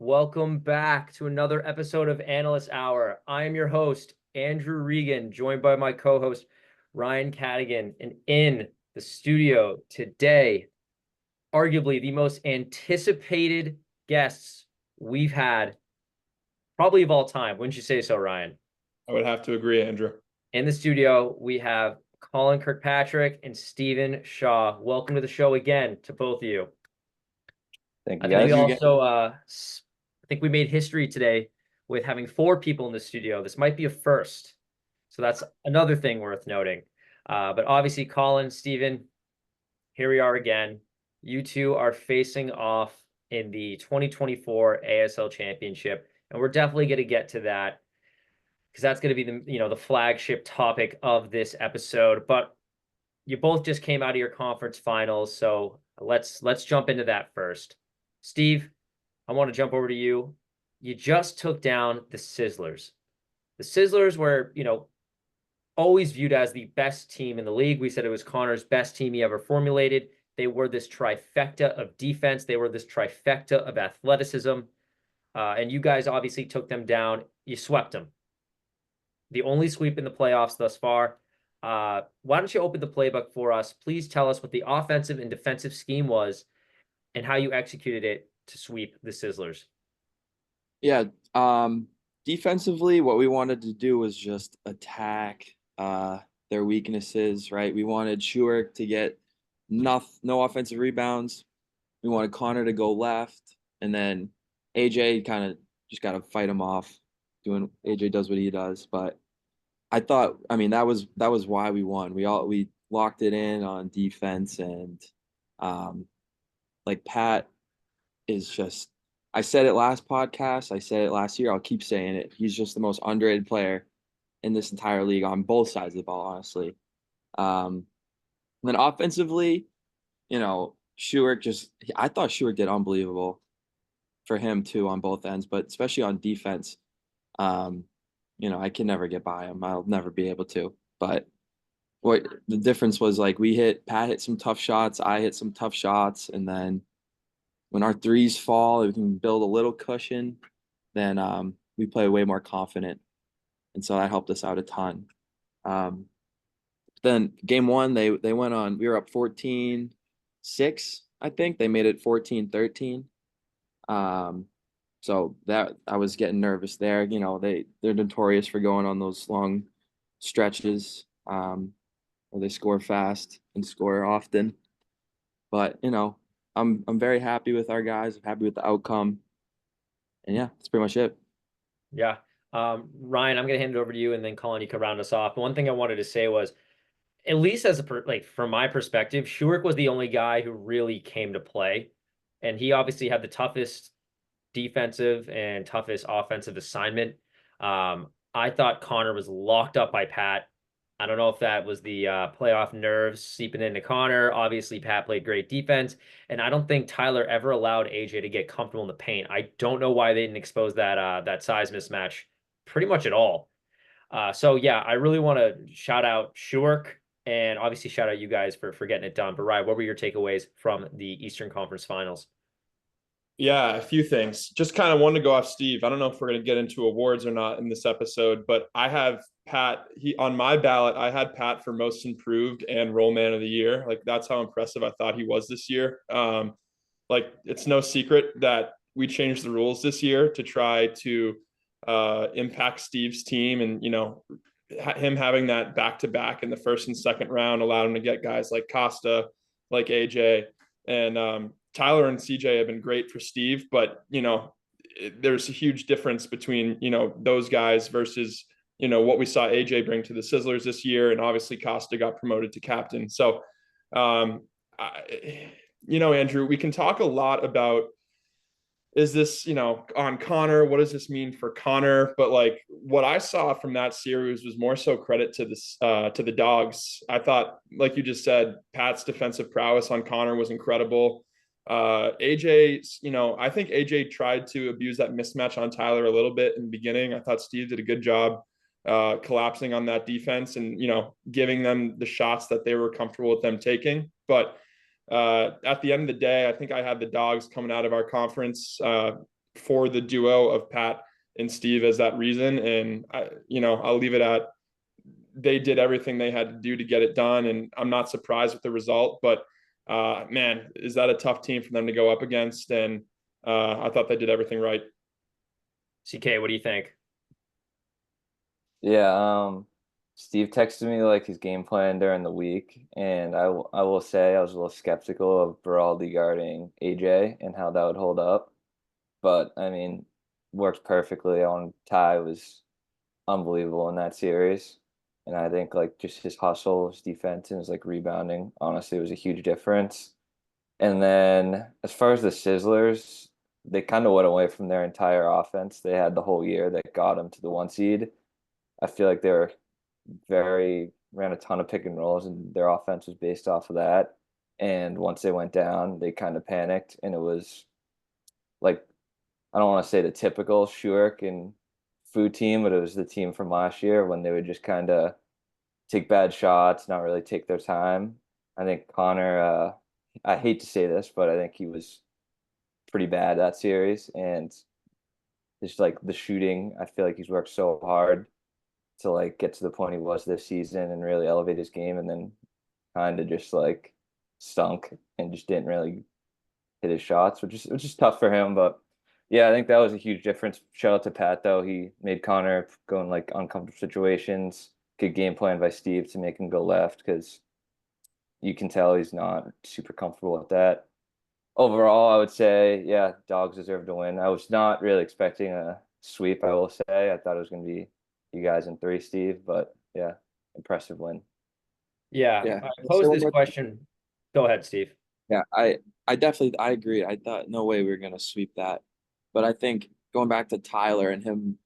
Welcome back to another episode of Analyst Hour. I am your host, Andrew Regan, joined by my co-host, Ryan Cadigan. And in the studio today, arguably the most anticipated guests we've had probably of all time. Wouldn't you say so, Ryan? I would have to agree, Andrew. In the studio, we have Colin Kirkpatrick and Stephen Shaw. Welcome to the show again to both of you. Thank I you, think we guys. also, I think we made history today with having 4 people in the studio. This might be a first, so that's another thing worth noting. But obviously, Colin, Steven, here we are again. You two are facing off in the 2024 ASL Championship, and we're definitely going to get to that because that's going to be the flagship topic of this episode. But you both just came out of your conference finals, so let's jump into that first. Steve, I want to jump over to you. You just took down the Sizzlers. The Sizzlers were, always viewed as the best team in the league. We said it was Connor's best team he ever formulated. They were this trifecta of defense. They were this trifecta of athleticism. And you guys obviously took them down. You swept them. The only sweep in the playoffs thus far. Why don't you open the playbook for us? Please tell us what the offensive and defensive scheme was and how you executed it to sweep the Sizzlers. Yeah, defensively, what we wanted to do was just attack their weaknesses, right? We wanted Schuerk to get no offensive rebounds. We wanted Connor to go left, and then AJ kind of just got to fight him off. AJ does what he does, but I mean, that was why we won. We locked it in on defense, and like Pat is just, I said it last podcast, I said it last year, I'll keep saying it. He's just the most underrated player in this entire league on both sides of the ball, honestly. Then offensively, I thought Schuerk did unbelievable for him too on both ends, but especially on defense. I can never get by him. I'll never be able to. But what the difference was, like, Pat hit some tough shots, I hit some tough shots, and then when our threes fall, we can build a little cushion, then we play way more confident. And so that helped us out a ton. Then game one, they went on, we were up 14-6, I think. They made it 14-13. So that I was getting nervous there. They're notorious for going on those long stretches where they score fast and score often. But, I'm very happy with our guys. I'm happy with the outcome. And yeah, that's pretty much it. Yeah. Ryan, I'm going to hand it over to you, and then Colin, you can round us off. But one thing I wanted to say was, at least from my perspective, Schuerk was the only guy who really came to play. And he obviously had the toughest defensive and toughest offensive assignment. I thought Connor was locked up by Pat. I don't know if that was the playoff nerves seeping into Connor. Obviously, Pat played great defense, and I don't think Tyler ever allowed AJ to get comfortable in the paint. I don't know why they didn't expose that size mismatch pretty much at all. So yeah, I really want to shout out Schuerk and obviously shout out you guys for getting it done. But Ryan, what were your takeaways from the Eastern Conference Finals? Yeah, a few things. Just kind of wanted to go off Steve. I don't know if we're going to get into awards or not in this episode, but I have Pat. On my ballot, I had Pat for most improved and role man of the year. Like, that's how impressive I thought he was this year. Like, it's no secret that we changed the rules this year to try to impact Steve's team, and him having that back-to-back in the first and second round allowed him to get guys like Costa, like AJ, and Tyler and CJ have been great for Steve, but there's a huge difference between those guys versus what we saw AJ bring to the Sizzlers this year, and obviously Costa got promoted to captain. So, Andrew, we can talk a lot about, is this on Connor? What does this mean for Connor? But like, what I saw from that series was more so credit to this to the Dogs. I thought, like you just said, Pat's defensive prowess on Connor was incredible. AJ, I think AJ tried to abuse that mismatch on Tyler a little bit in the beginning. I thought Steve did a good job collapsing on that defense and giving them the shots that they were comfortable with them taking. But at the end of the day, I think I had the Dogs coming out of our conference for the duo of Pat and Steve as that reason. And I'll leave it at they did everything they had to do to get it done. And I'm not surprised with the result, but man, is that a tough team for them to go up against? And I thought they did everything right. CK, what do you think? Yeah, Steve texted me like his game plan during the week, and I will say I was a little skeptical of Beraldi guarding AJ and how that would hold up. But I mean, worked perfectly on Ty was unbelievable in that series. And I think like just his hustle, his defense, and his like rebounding, honestly, was a huge difference. And then as far as the Sizzlers, they kind of went away from their entire offense they had the whole year that got them to the 1 seed. I feel like they were ran a ton of pick and rolls, and their offense was based off of that. And once they went down, they kind of panicked, and it was like I don't want to say the typical Schuerk and Fu team, but it was the team from last year when they would just kind of take bad shots, not really take their time. I think Connor, I hate to say this, but I think he was pretty bad that series, and just like the shooting, I feel like he's worked so hard to like get to the point he was this season and really elevate his game, and then kind of just like stunk and just didn't really hit his shots, which is tough for him. But yeah, I think that was a huge difference. Shout out to Pat though. He made Connor go in like uncomfortable situations. Good game plan by Steve to make him go left because you can tell he's not super comfortable with that. Overall, I would say, yeah, Dogs deserve to win. I was not really expecting a sweep, I will say. I thought it was going to be you guys in 3, Steve, but yeah, impressive win. Yeah, Yeah. I Let's say posed one this more question. Go ahead, Steve. Yeah, I definitely I agree. I thought no way we were gonna sweep that. But I think going back to Tyler and him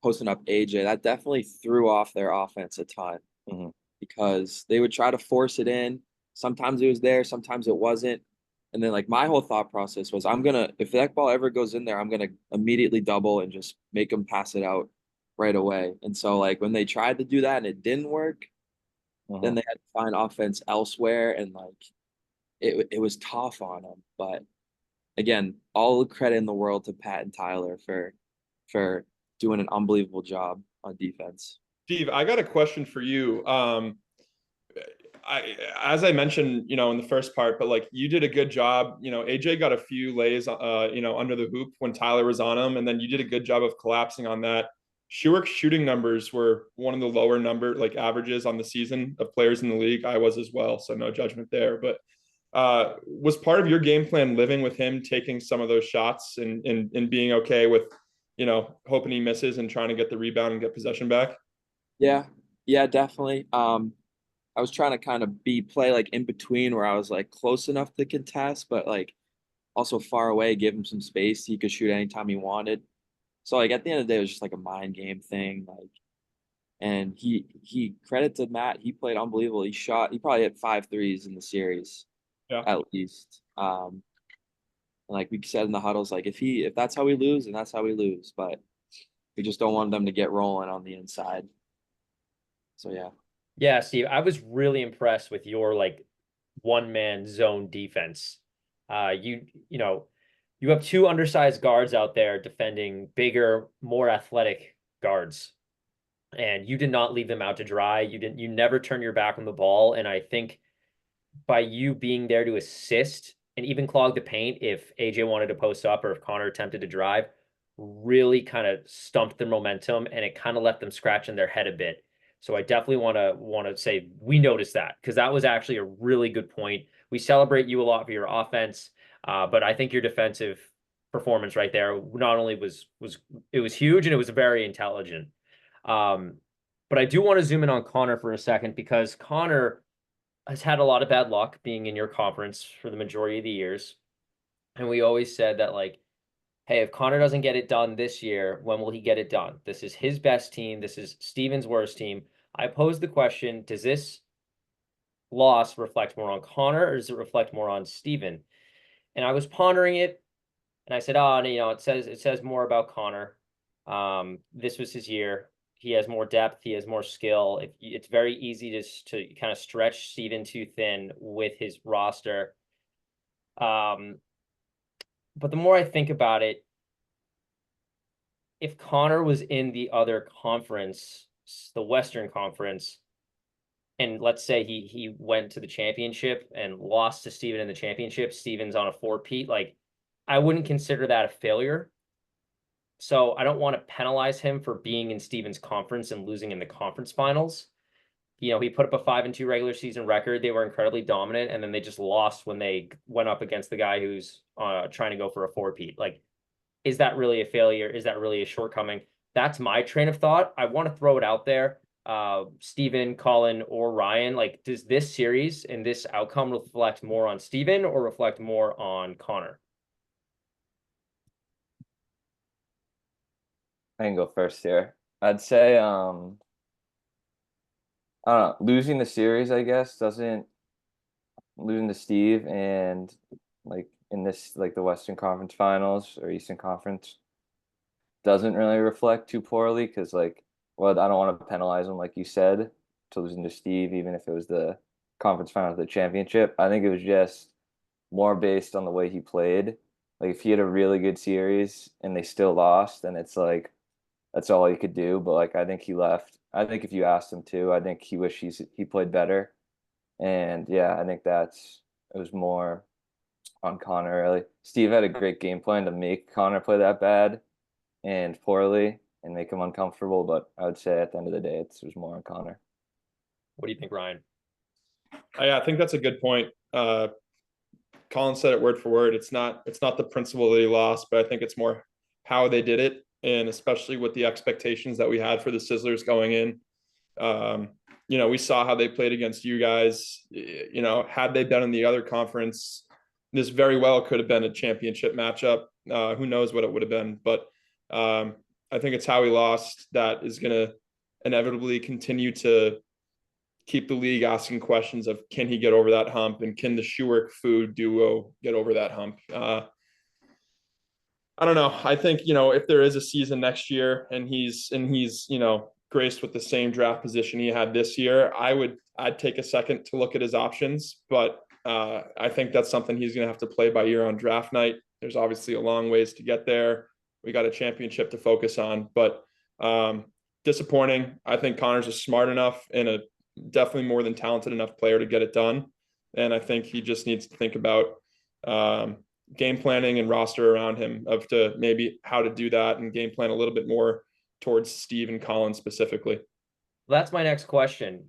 posting up AJ, that definitely threw off their offense a ton Hmm. because they would try to force it in. Sometimes it was there, sometimes it wasn't. And then like my whole thought process was I'm gonna if that ball ever goes in there, I'm gonna immediately double and just make them pass it out right away. And so like when they tried to do that and it didn't work, then Hmm. they had to find offense elsewhere and like it was tough on them. But again, all the credit in the world to Pat and Tyler for doing an unbelievable job on defense. Steve, I got a question for you. As I mentioned, in the first part, but like you did a good job. AJ got a few lays, under the hoop when Tyler was on him, and then you did a good job of collapsing on that. Schuerk's shooting numbers were one of the lower like averages on the season of players in the league. I was as well, so no judgment there. But was part of your game plan living with him taking some of those shots and being okay with, hoping he misses and trying to get the rebound and get possession back? Yeah, yeah, definitely. I was trying to kind of play like in between where I was like close enough to contest, but like also far away, give him some space. He could shoot anytime he wanted. So like at the end of the day, it was just like a mind game thing. Like, and he credit to Matt, he played unbelievable. He probably hit 5 threes in the series Yeah. at least. And like we said in the huddles, like if that's how we lose, then that's how we lose. But we just don't want them to get rolling on the inside. So yeah. Yeah, Steve, I was really impressed with your like one-man zone defense. You have two undersized guards out there defending bigger, more athletic guards, and you did not leave them out to dry. You never turn your back on the ball, and I think by you being there to assist and even clog the paint if AJ wanted to post up or if Connor attempted to drive, really kind of stumped their momentum and it kind of left them scratching their head a bit. So I definitely want to say we noticed that because that was actually a really good point. We celebrate you a lot for your offense, but I think your defensive performance right there not only was it was huge and it was very intelligent. Um, but I do want to zoom in on Connor for a second because Connor has had a lot of bad luck being in your conference for the majority of the years. And we always said that, like, hey, if Connor doesn't get it done this year, when will he get it done? This is his best team. This is Steven's worst team. I posed the question, does this loss reflect more on Connor or does it reflect more on Steven? And I was pondering it and I said, oh, it says more about Connor. This was his year. He has more depth. He has more skill. It's very easy to kind of stretch Steven too thin with his roster. But the more I think about it, if Connor was in the other conference, the Western Conference, and let's say he went to the championship and lost to Steven in the championship, Steven's on a four-peat, like I wouldn't consider that a failure. So I don't want to penalize him for being in Steven's conference and losing in the conference finals. You know, he put up a 5-2 regular season record. They were incredibly dominant, and then they just lost when they went up against the guy who's trying to go for a four-peat. Like, is that really a failure? Is that really a shortcoming? That's my train of thought. I want to throw it out there. Steven, Colin, or Ryan, like, does this series and this outcome reflect more on Steven or reflect more on Connor? I can go first here. I'd say I don't know, losing the series, I guess, doesn't losing to Steve and like in this like the Western Conference Finals or Eastern Conference doesn't really reflect too poorly because like well, I don't want to penalize him like you said to losing to Steve, even if it was the conference finals, the championship. I think it was just more based on the way he played. Like if he had a really good series and they still lost, then it's like that's all he could do. But like I think he left. I think if you asked him to, I think he wished he played better. And yeah, I think it was more on Connor really. Steve had a great game plan to make Connor play that bad and poorly and make him uncomfortable. But I would say at the end of the day, it was more on Connor. What do you think, Ryan? Yeah, I think that's a good point. Colin said it word for word. It's not the principle that he lost, but I think it's more how they did it, and especially with the expectations that we had for the Sizzlers going in. You know, we saw how they played against you guys. You know, had they been in the other conference, this very well could have been a championship matchup. Who knows what it would have been, but I think it's how he lost that is going to inevitably continue to keep the league asking questions of can he get over that hump and can the Schuerk Food duo get over that hump? I don't know. I think, you know, if there is a season next year and he's, you know, graced with the same draft position he had this year, I'd take a second to look at his options, but I think that's something he's going to have to play by ear on draft night. There's obviously a long ways to get there. We got a championship to focus on, but disappointing. I think Connor's a smart enough and a definitely more than talented enough player to get it done. And I think he just needs to think about game planning and roster around him of to maybe how to do that and game plan a little bit more towards Steve and Colin specifically. Well, that's my next question.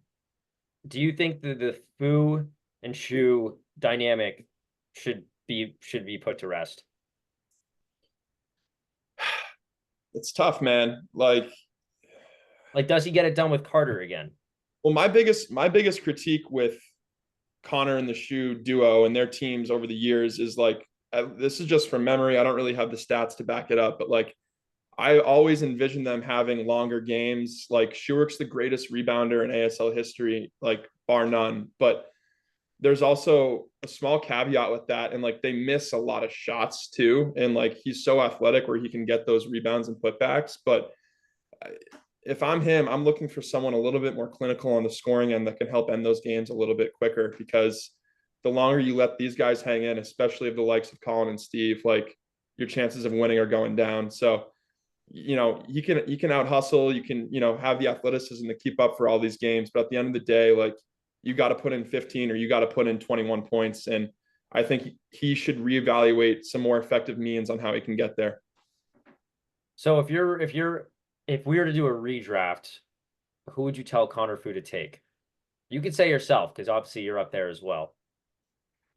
Do you think that the Fu and Shu dynamic should be put to rest? It's tough, man. Like, does he get it done with Carter again? well, my biggest critique with Connor and the Shu duo and their teams over the years is like, this is just from memory. I don't really have the stats to back it up, but like, I always envision them having longer games. Like Schuerk's the greatest rebounder in ASL history, like bar none. But there's also a small caveat with that. And like they miss a lot of shots too. And like he's so athletic where he can get those rebounds and putbacks. But if I'm him, I'm looking for someone a little bit more clinical on the scoring end that can help end those games a little bit quicker, because the longer you let these guys hang in, especially of the likes of Colin and Steve, like your chances of winning are going down. So, you know, you can out hustle, you can, you know, have the athleticism to keep up for all these games. But at the end of the day, like you got to put in 15 or you got to put in 21 points. And I think he should reevaluate some more effective means on how he can get there. So if we were to do a redraft, who would you tell Connor Fu to take? You could say yourself, because obviously you're up there as well.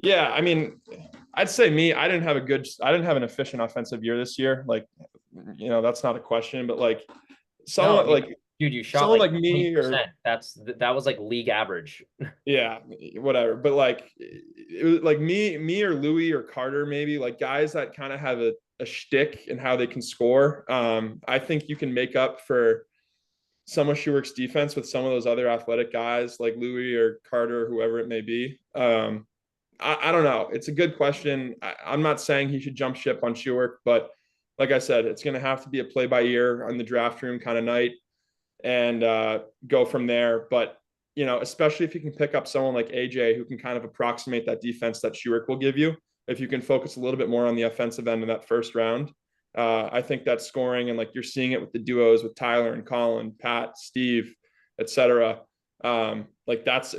Yeah, I mean, I'd say me. I didn't have an efficient offensive year this year. Like, you know, that's not a question, but like someone like dude, you shot someone like me or that was like league average. yeah, whatever. But like it was like me or Louis or Carter, maybe like guys that kind of have a shtick and how they can score. I think you can make up for some of Schuerk's defense with some of those other athletic guys like Louis or Carter, whoever it may be. I don't know. It's a good question. I'm not saying he should jump ship on Schuerk, but like I said, it's going to have to be a play by ear on the draft room kind of night and go from there. But, you know, especially if you can pick up someone like AJ who can kind of approximate that defense that Schuerk will give you, if you can focus a little bit more on the offensive end in that first round, I think that scoring, and like you're seeing it with the duos with Tyler and Colin, Pat, Steve, etc. Like that's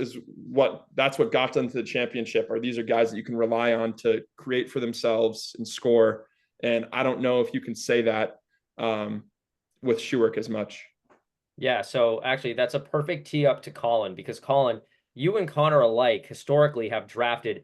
what got them to the championship. Or these are guys that you can rely on to create for themselves and score. And I don't know if you can say that with Schuerk as much. Yeah, so actually that's a perfect tee up to Colin, because Colin, you and Connor alike historically have drafted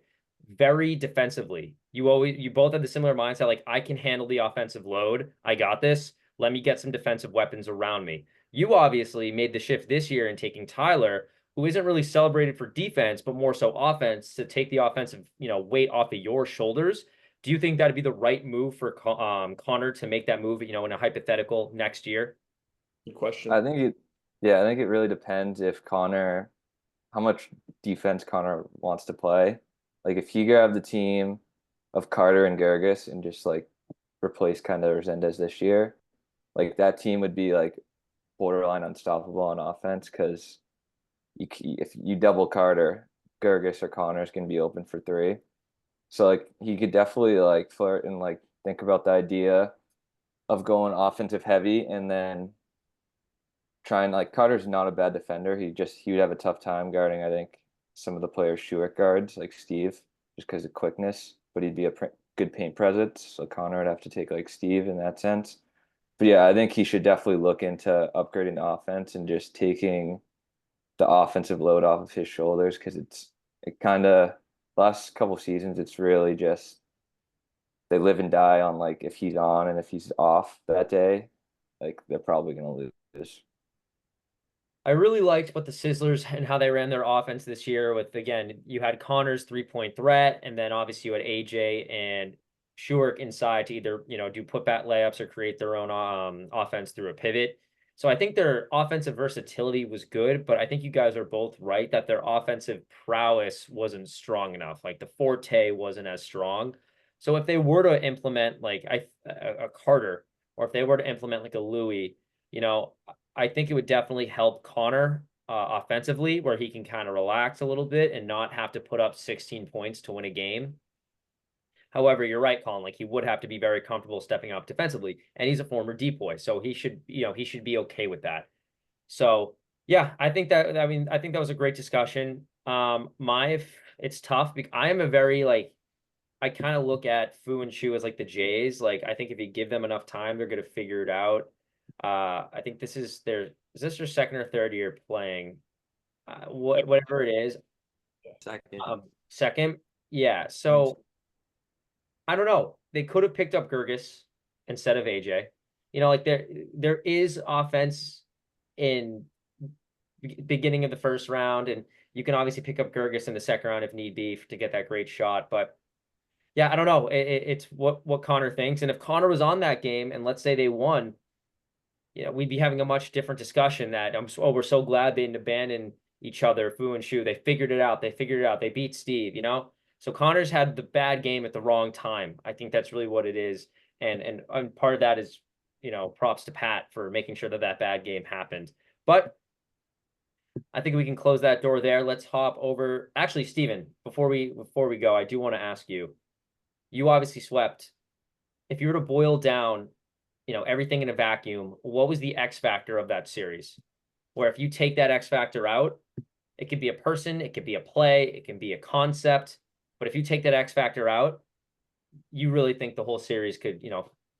very defensively. You both have the similar mindset, like I can handle the offensive load. I got this. Let me get some defensive weapons around me. You obviously made the shift this year in taking Tyler, who isn't really celebrated for defense, but more so offense, to take the offensive, weight off of your shoulders. Do you think that'd be the right move for Connor to make that move, in a hypothetical next year? Good question. I think it really depends if Connor, how much defense Connor wants to play. Like if he grabbed the team of Carter and Gergis and just like replace kind of Resendez this year, like that team would be like borderline unstoppable on offense, because if you double Carter, Gergis or Connor is going to be open for three. So like he could definitely like flirt and like think about the idea of going offensive heavy, and then trying, like, Carter's not a bad defender. He would have a tough time guarding, I think, some of the players Schuerk guards, like Steve, just because of quickness. But he'd be a good paint presence. So Connor would have to take like Steve in that sense. But yeah, I think he should definitely look into upgrading the offense and just taking the offensive load off of his shoulders, because it kind of, last couple seasons it's really just they live and die on like if he's on, and if he's off that day, like they're probably gonna lose. I really liked what the Sizzlers and how they ran their offense this year with, again, you had Connor's 3-point threat, and then obviously you had AJ and Schuerk inside to either, do putback layups or create their own offense through a pivot. So I think their offensive versatility was good, but I think you guys are both right that their offensive prowess wasn't strong enough. Like the forte wasn't as strong. So if they were to implement like a Carter, or if they were to implement like a Louis, I think it would definitely help Connor offensively, where he can kind of relax a little bit and not have to put up 16 points to win a game. However, you're right, Colin. Like he would have to be very comfortable stepping up defensively, and he's a former depoy, so he should be okay with that. So yeah, I think that was a great discussion. It's tough because I am a very like I kind of look at Fu and Shu as like the Jays. Like I think if you give them enough time, they're gonna figure it out. I think is this their second or third year playing? Whatever it is. Second. Second. Yeah. So I don't know. They could have picked up Gergis instead of AJ. Like there is offense in beginning of the first round, and you can obviously pick up Gergis in the second round if need be to get that great shot. But yeah, I don't know. It's what Connor thinks, and if Connor was on that game, and let's say they won, we'd be having a much different discussion that we're so glad they didn't abandon each other, Fu and Shu. They figured it out. They figured it out. They beat Steve, So Connor's had the bad game at the wrong time. I think that's really what it is. And part of that is, props to Pat for making sure that that bad game happened. But I think we can close that door there. Let's hop over. Actually, Steven, before we go, I do want to ask you, you obviously swept. If you were to boil down everything in a vacuum, what was the X factor of that series? Where if you take that X factor out, it could be a person, it could be a play, it can be a concept. But if you take that X factor out, you really think the whole series could,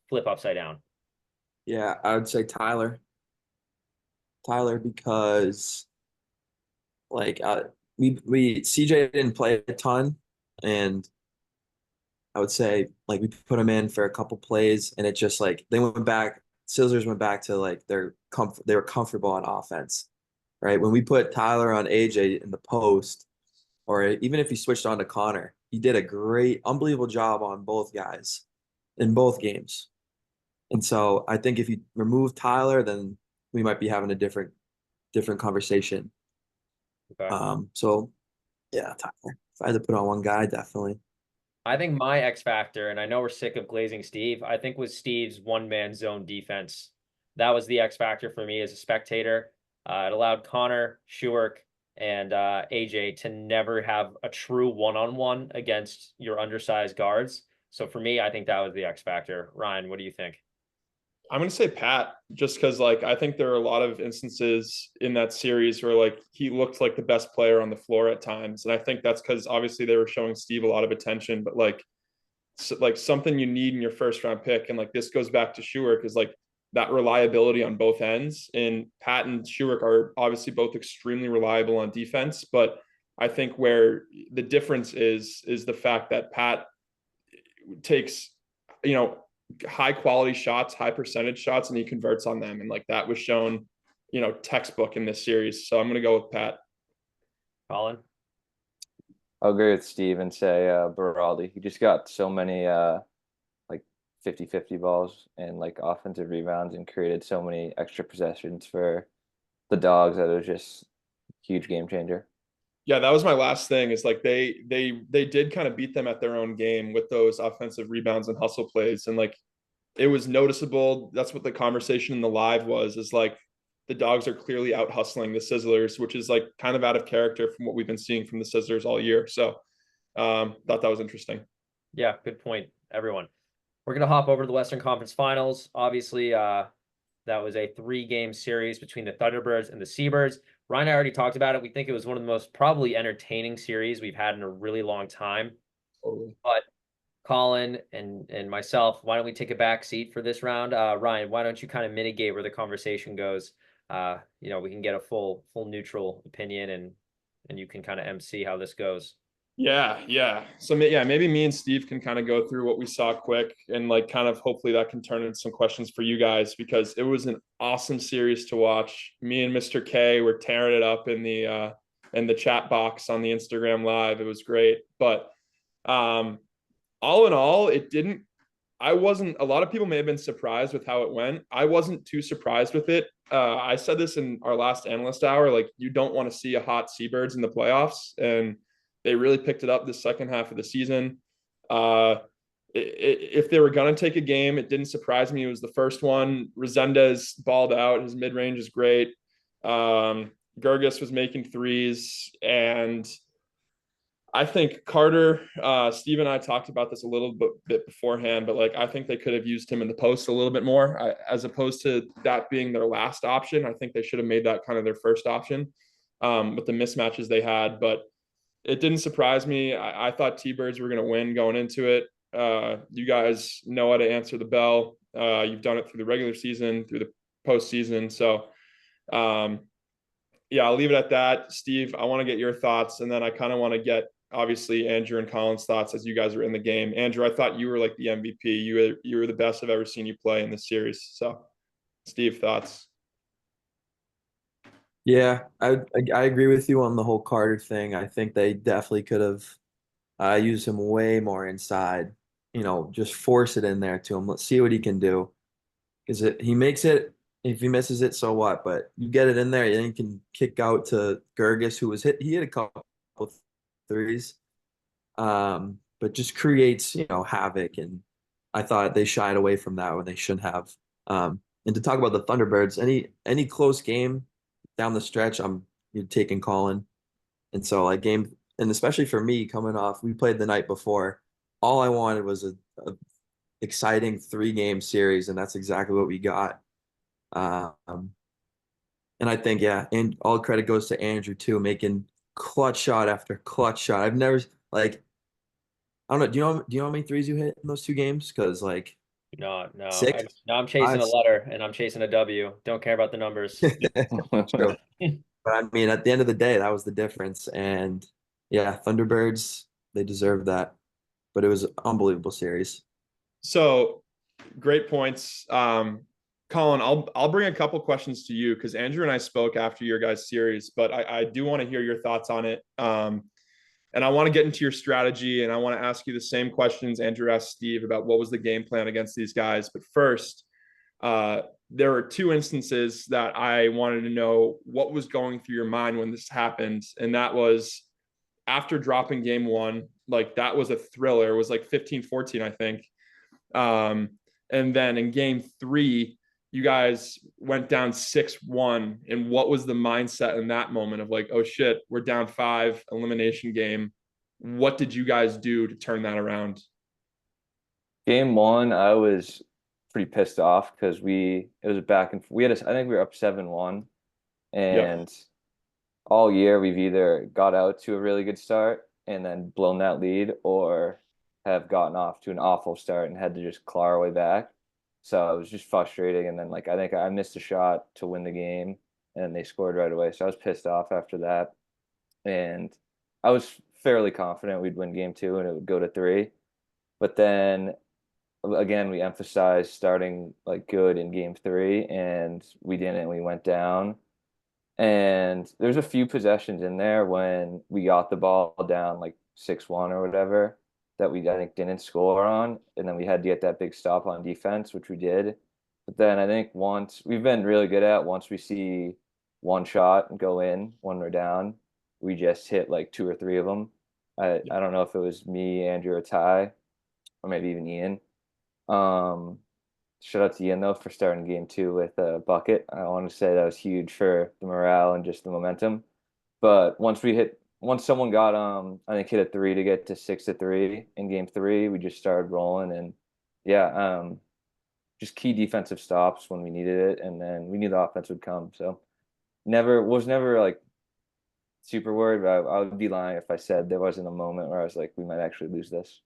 flip upside down. Yeah, I would say Tyler. Tyler, because like we CJ didn't play a ton, and I would say like we put him in for a couple plays, and it just like they went back. Scissors went back to like their comfort. They were comfortable on offense, right? When we put Tyler on AJ in the post, or even if he switched on to Connor, he did a great, unbelievable job on both guys in both games. And so I think if you remove Tyler, then we might be having a different conversation. Okay. So yeah, Tyler. If I had to put on one guy, definitely. I think my X factor, and I know we're sick of glazing Steve, I think was Steve's one-man zone defense. That was the X factor for me as a spectator. It allowed Connor, Schuerk, and AJ to never have a true one-on-one against your undersized guards. So for me, I think that was the X factor. Ryan, what do you think? I'm gonna say Pat, just because like I think there are a lot of instances in that series where like he looked like the best player on the floor at times, and I think that's because obviously they were showing Steve a lot of attention, but like like something you need in your first round pick, and like this goes back to Schuerk is like that reliability on both ends, and Pat and Schuerk are obviously both extremely reliable on defense, but I think where the difference is the fact that Pat takes, you know, high quality shots, high percentage shots, and he converts on them. And like that was shown, you know, textbook in this series. So I'm going to go with Pat. Colin? I'll agree with Steve and say Beraldi. He just got so many like 50-50 balls and like offensive rebounds and created so many extra possessions for the Dogs that it was just huge game changer. Yeah, that was my last thing is like they did kind of beat them at their own game with those offensive rebounds and hustle plays. And like it was noticeable. That's what the conversation in the live was, is like the Dogs are clearly out hustling the Sizzlers, which is like kind of out of character from what we've been seeing from the Sizzlers all year. So thought that was interesting. Yeah, good point, everyone. We're gonna hop over to the Western Conference Finals. Obviously, that was a 3-game series between the Thunderbirds and the Seabirds. Ryan and I already talked about it. We think it was one of the most probably entertaining series we've had in a really long time. Totally. But Colin and myself, why don't we take a back seat for this round? Ryan, why don't you kind of mitigate where the conversation goes? You know, we can get a full neutral opinion, and you can kind of MC how this goes. Yeah. So yeah, maybe me and Steve can kind of go through what we saw quick, and like kind of hopefully that can turn into some questions for you guys, because it was an awesome series to watch. Me and Mr. K were tearing it up in the chat box on the Instagram live. It was great. But all in all, it didn't, I wasn't, a lot of people may have been surprised with how it went. I wasn't too surprised with it. I said this in our last analyst hour, like you don't want to see a hot Seabirds in the playoffs, and they really picked it up the second half of the season. If they were going to take a game, it didn't surprise me. It was the first one. Resendez balled out. His mid-range is great. Gergis was making threes, and I think Carter, Steve and I talked about this a little bit beforehand, but like I think they could have used him in the post a little bit more, as opposed to that being their last option. I think they should have made that kind of their first option with the mismatches they had. But it didn't surprise me. I thought T-Birds were going to win going into it. You guys know how to answer the bell. You've done it through the regular season, through the postseason. So, yeah, I'll leave it at that. Steve, I want to get your thoughts, and then I kind of want to get obviously Andrew and Colin's thoughts as you guys are in the game. Andrew, I thought you were like the MVP. You were the best I've ever seen you play in this series. So, Steve, thoughts? Yeah, I agree with you on the whole Carter thing. I think they definitely could have used him way more inside. You know, just force it in there to him. Let's see what he can do. Because he makes it. If he misses it, so what? But you get it in there, and you can kick out to Gergis, who was hit. He hit a couple threes, but just creates havoc. And I thought they shied away from that when they shouldn't have. And to talk about the Thunderbirds, any close game down the stretch, you're taking Colin. And so like and especially for me coming off, we played the night before. All I wanted was a exciting 3-game series, and that's exactly what we got. And I think, yeah, and all credit goes to Andrew too, making clutch shot after clutch shot. I've never like, I don't know. Do you know how many threes you hit in those 2 games? Because like No. 6, Now I'm chasing 5. a letter, and I'm chasing a W. Don't care about the numbers. True. But I mean, at the end of the day, that was the difference. And yeah, Thunderbirds, they deserve that. But it was an unbelievable series. So, great points. Colin, I'll bring a couple questions to you because Andrew and I spoke after your guys' series, but I do want to hear your thoughts on it. And I want to get into your strategy, and I want to ask you the same questions Andrew asked Steve about what was the game plan against these guys. But first, there were 2 instances that I wanted to know what was going through your mind when this happened. And that was after dropping game 1, like that was a thriller. It was like 15-14, I think. And then in game 3, you guys went down 6-1. And what was the mindset in that moment of like, oh shit, we're down 5, elimination game. What did you guys do to turn that around? Game one, I was pretty pissed off because it was back and we had I think we were up 7-1, Yep. and all year we've either got out to a really good start and then blown that lead, or have gotten off to an awful start and had to just claw our way back. So it was just frustrating. And then like I think I missed a shot to win the game and then they scored right away. So I was pissed off after that. And I was fairly confident we'd win game two and it would go to three. But then again, we emphasized starting like good in game three, and we didn't. We went down. And there's a few possessions in there when we got the ball down like 6-1 or whatever that we I think didn't score on. And then we had to get that big stop on defense, which we did. But then I think once we've been really good at once we see one shot go in when we're down, we just hit like two or three of them. I don't know if it was me, Andrew, or Ty, or maybe even Ian. Um, Shout out to Ian though for starting game two with a bucket. I want to say that was huge for the morale and just the momentum. But once someone got I think hit a three to get to 6-3 in game three, we just started rolling. And yeah, just key defensive stops when we needed it, and then we knew the offense would come. So never like super worried, but I would be lying if I said there wasn't a moment where I was like, we might actually lose this.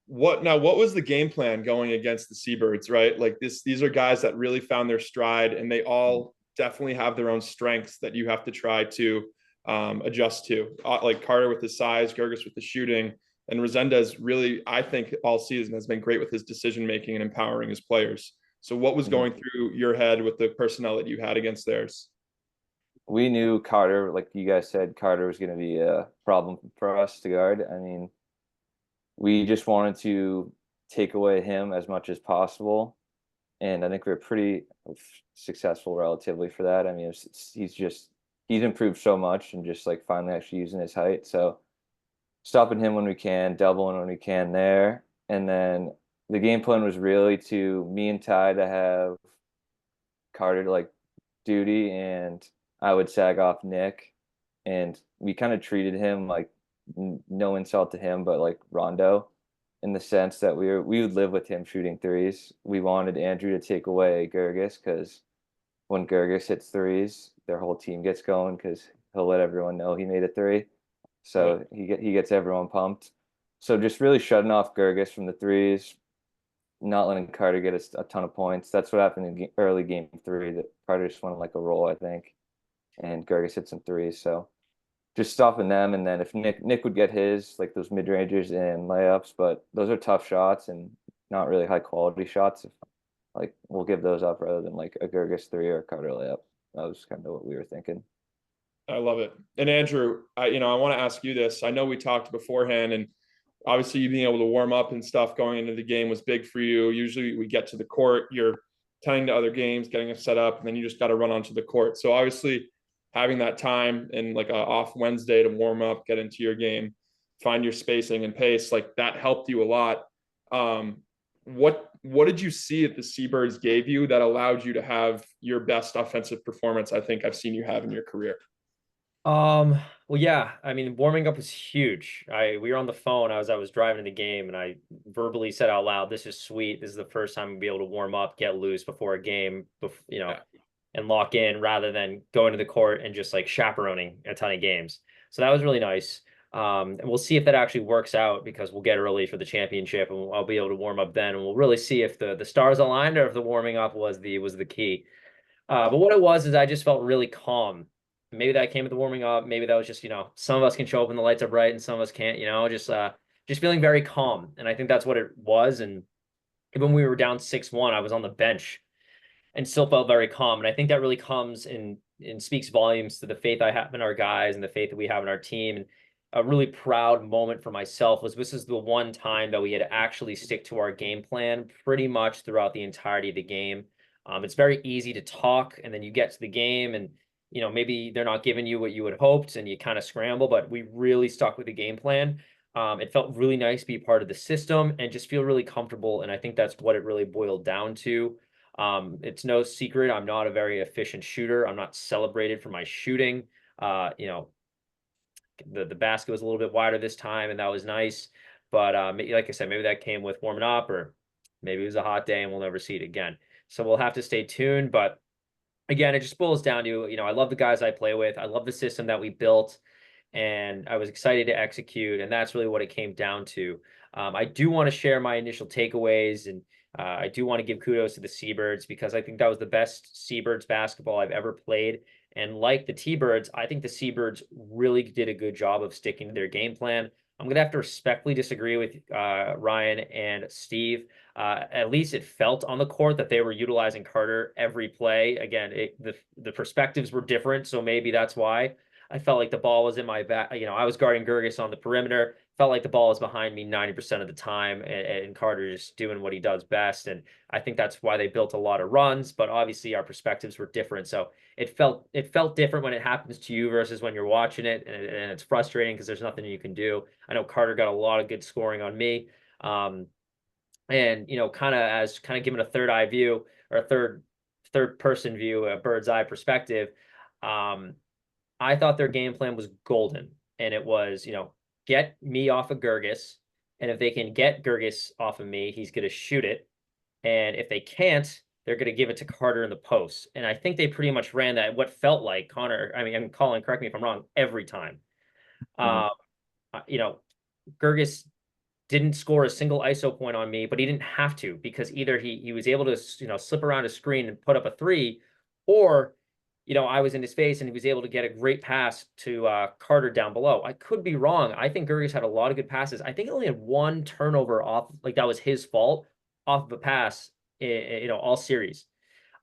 What was the game plan going against the Seabirds, right? Like these are guys that really found their stride, and they all definitely have their own strengths that you have to try to adjust to. Like Carter with his size, Gergis with the shooting, and Resendez really, I think, all season has been great with his decision making and empowering his players. So, what was Mhm. going through your head with the personnel that you had against theirs? We knew Carter, like you guys said, Carter was going to be a problem for us to guard. I mean, we just wanted to take away him as much as possible, and I think we are pretty successful relatively for that. I mean, he's improved so much and just like finally actually using his height. So stopping him when we can, doubling when we can there, and then the game plan was really to me and Ty to have Carter like duty, and I would sag off Nick, and we kind of treated him like no insult to him, but like Rondo, in the sense that we would live with him shooting threes. We wanted Andrew to take away Gergis because when Gergis hits threes, their whole team gets going because he'll let everyone know he made a three. Right. So he gets everyone pumped. So just really shutting off Gergis from the threes, not letting Carter get a ton of points. That's what happened in early game three. That Carter just went like a roll, I think, and Gergis hit some threes. So just stopping them, and then if Nick would get his like those mid rangers and layups, but those are tough shots and not really high quality shots. If, like we'll give those up rather than like a Gergis three or a Carter layup. That was kind of what we were thinking. I love it. And Andrew, I want to ask you this. I know we talked beforehand, and obviously you being able to warm up and stuff going into the game was big for you. Usually we get to the court, you're tending to other games, getting it set up, and then you just got to run onto the court. So obviously having that time and like a off Wednesday to warm up, get into your game, find your spacing and pace, like that helped you a lot. What did you see that the Seabirds gave you that allowed you to have your best offensive performance I think I've seen you have in your career? Well, yeah, I mean, warming up was huge. We were on the phone. I was driving to the game, and I verbally said out loud, "This is sweet. This is the first time we'll be able to warm up, get loose before a game, Yeah. and lock in rather than going to the court and just like chaperoning a ton of games." So that was really nice. And we'll see if that actually works out because we'll get early for the championship, and I'll be able to warm up then, and we'll really see if the stars aligned or if the warming up was the key. But what it was is I just felt really calm. Maybe that came with the warming up. Maybe that was just, some of us can show up and the lights are bright and some of us can't, just feeling very calm. And I think that's what it was. And even when we were down 6-1, I was on the bench and still felt very calm. And I think that really comes and speaks volumes to the faith I have in our guys and the faith that we have in our team. And a really proud moment for myself was this is the one time that we had to actually stick to our game plan pretty much throughout the entirety of the game. It's very easy to talk and then you get to the game and maybe they're not giving you what you had hoped and you kind of scramble, but we really stuck with the game plan. It felt really nice to be part of the system and just feel really comfortable. And I think that's what it really boiled down to. It's no secret I'm not a very efficient shooter. I'm not celebrated for my shooting. Uh, you know, the basket was a little bit wider this time, and that was nice. But like I said, maybe that came with warming up, or Maybe it was a hot day and we'll never see it again. So we'll have to stay tuned. But again, it just boils down to, I love the guys I play with. I love the system that we built, and I was excited to execute. And that's really what it came down to. I do want to share my initial takeaways, and I do want to give kudos to the Seabirds because I think that was the best Seabirds basketball I've ever played. And like the T-Birds, I think the Seabirds really did a good job of sticking to their game plan. I'm going to have to respectfully disagree with Ryan and Steve. At least it felt on the court that they were utilizing Carter every play. Again, the perspectives were different, so maybe that's why. I felt like the ball was in my back. I was guarding Gergis on the perimeter. Felt like the ball was behind me 90% of the time, and Carter just doing what he does best. And I think that's why they built a lot of runs. But obviously, our perspectives were different, so it felt different when it happens to you versus when you're watching it, and it's frustrating because there's nothing you can do. I know Carter got a lot of good scoring on me. And kind of giving a third eye view, or a third person view, a bird's eye perspective. I thought their game plan was golden, and it was, get me off of Gergis, and if they can get Gergis off of me, he's going to shoot it, and if they can't, they're going to give it to Carter in the post. And I think they pretty much ran that, what felt like Colin, correct me if I'm wrong, every time. Gergis didn't score a single ISO point on me, but he didn't have to, because either he was able to slip around a screen and put up a three, or I was in his face and he was able to get a great pass to Carter down below. I could be wrong. I think Gergis had a lot of good passes. I think he only had one turnover off, like that was his fault, off of a pass, all series.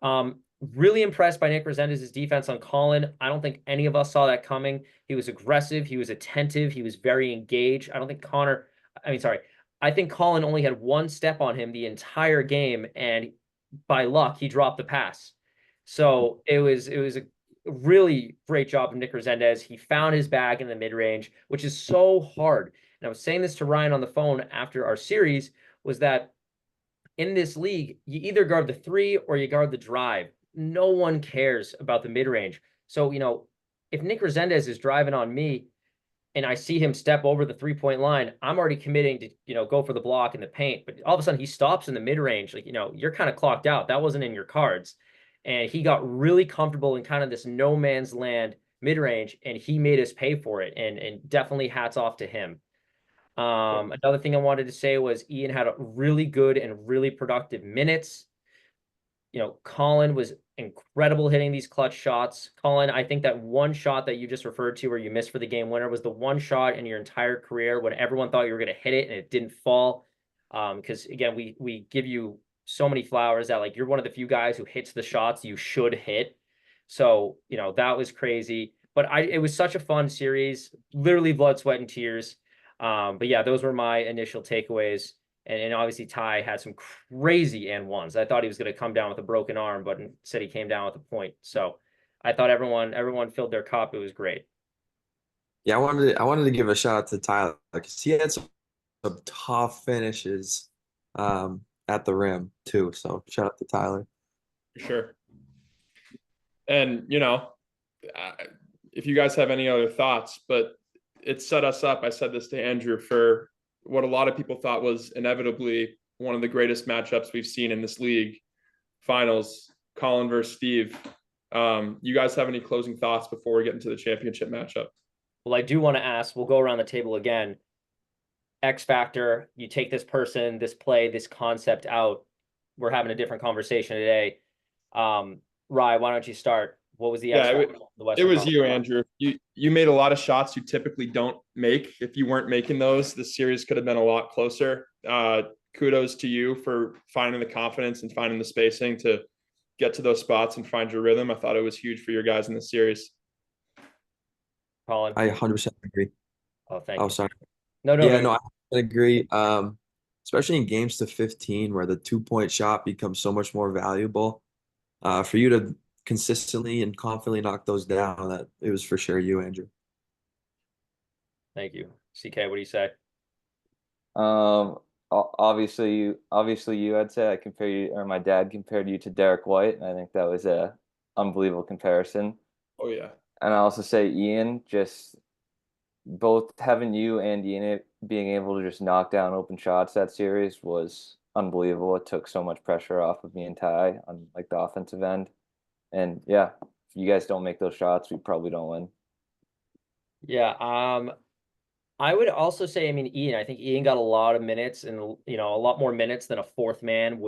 Really impressed by Nick Resendez's defense on Colin. I don't think any of us saw that coming. He was aggressive. He was attentive. He was very engaged. I think Colin only had one step on him the entire game, and by luck, he dropped the pass. So it was a really great job of Nick Resendez. He found his bag in the mid-range, which is so hard. And I was saying this to Ryan on the phone after our series, was that in this league, you either guard the three or you guard the drive. No one cares about the mid-range. So, if Nick Resendez is driving on me and I see him step over the 3-point line, I'm already committing to, go for the block in the paint. But all of a sudden he stops in the mid-range. Like, you're kind of clocked out. That wasn't in your cards. And he got really comfortable in kind of this no man's land mid-range, and he made us pay for it. And definitely hats off to him. Another thing I wanted to say was Ian had a really good and really productive minutes. Colin was incredible hitting these clutch shots. Colin, I think that one shot that you just referred to where you missed for the game winner was the one shot in your entire career when everyone thought you were going to hit it and it didn't fall. Because again, we give you so many flowers that, like, you're one of the few guys who hits the shots you should hit. So, that was crazy. But it was such a fun series, literally blood, sweat, and tears. But yeah, those were my initial takeaways. And obviously Ty had some crazy and ones. I thought he was going to come down with a broken arm, but instead he came down with a point. So I thought everyone filled their cup. It was great. Yeah, I wanted to give a shout out to Tyler because he had some tough finishes at the rim too. So shout out to Tyler. Sure. And if you guys have any other thoughts, but it set us up. I said this to Andrew, for what a lot of people thought was inevitably one of the greatest matchups we've seen in this league, finals, Colin versus Steve. You guys have any closing thoughts before we get into the championship matchup? Well, I do want to ask, we'll go around the table again. X factor, you take this person, this play, this concept out. We're having a different conversation today. Rye, why don't you start? What was the X factor? It was you, Andrew. You made a lot of shots you typically don't make. If you weren't making those, the series could have been a lot closer. Kudos to you for finding the confidence and finding the spacing to get to those spots and find your rhythm. I thought it was huge for your guys in the series. Colin? I 100% agree. Oh, thank you. Oh, sorry. No. I agree. Especially in games to 15 where the 2-point shot becomes so much more valuable. For you to consistently and confidently knock those down, that it was for sure you, Andrew. Thank you. CK, what do you say? Obviously you, I'd say I compare you, or my dad compared you to Derek White, and I think that was a unbelievable comparison. Oh yeah. And I also say Ian, just both having you and Ian being able to just knock down open shots that series was unbelievable. It took so much pressure off of me and Ty on like the offensive end. And yeah, if you guys don't make those shots, we probably don't win. Yeah. I would also say, I mean, Ian, I think Ian got a lot of minutes and, you know, a lot more minutes than a fourth man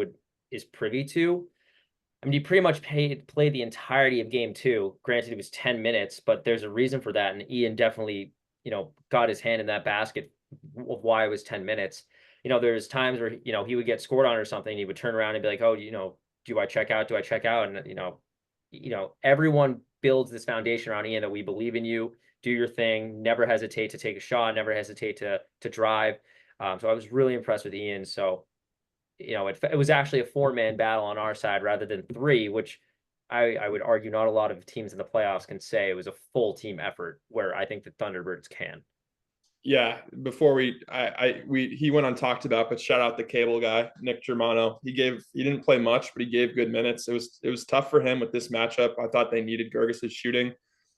is privy to. I mean, he pretty much played the entirety of game two. Granted, it was 10 minutes, but there's a reason for that. And Ian definitely, you know, got his hand in that basket of why it was 10 minutes. You know, there's times where, you know, he would get scored on or something. He would turn around and be like, oh, you know, do I check out? Do I check out? And, you know, everyone builds this foundation around Ian that we believe in you. Do your thing. Never hesitate to take a shot. Never hesitate to drive. So I was really impressed with Ian. So, you know, it was actually a four-man battle on our side rather than three, which I would argue not a lot of teams in the playoffs can say it was a full team effort, where I think the Thunderbirds can. Yeah, before he went on talked about, but shout out the cable guy, Nick Germano. He didn't play much, but he gave good minutes. It was tough for him with this matchup. I thought they needed Gergis's shooting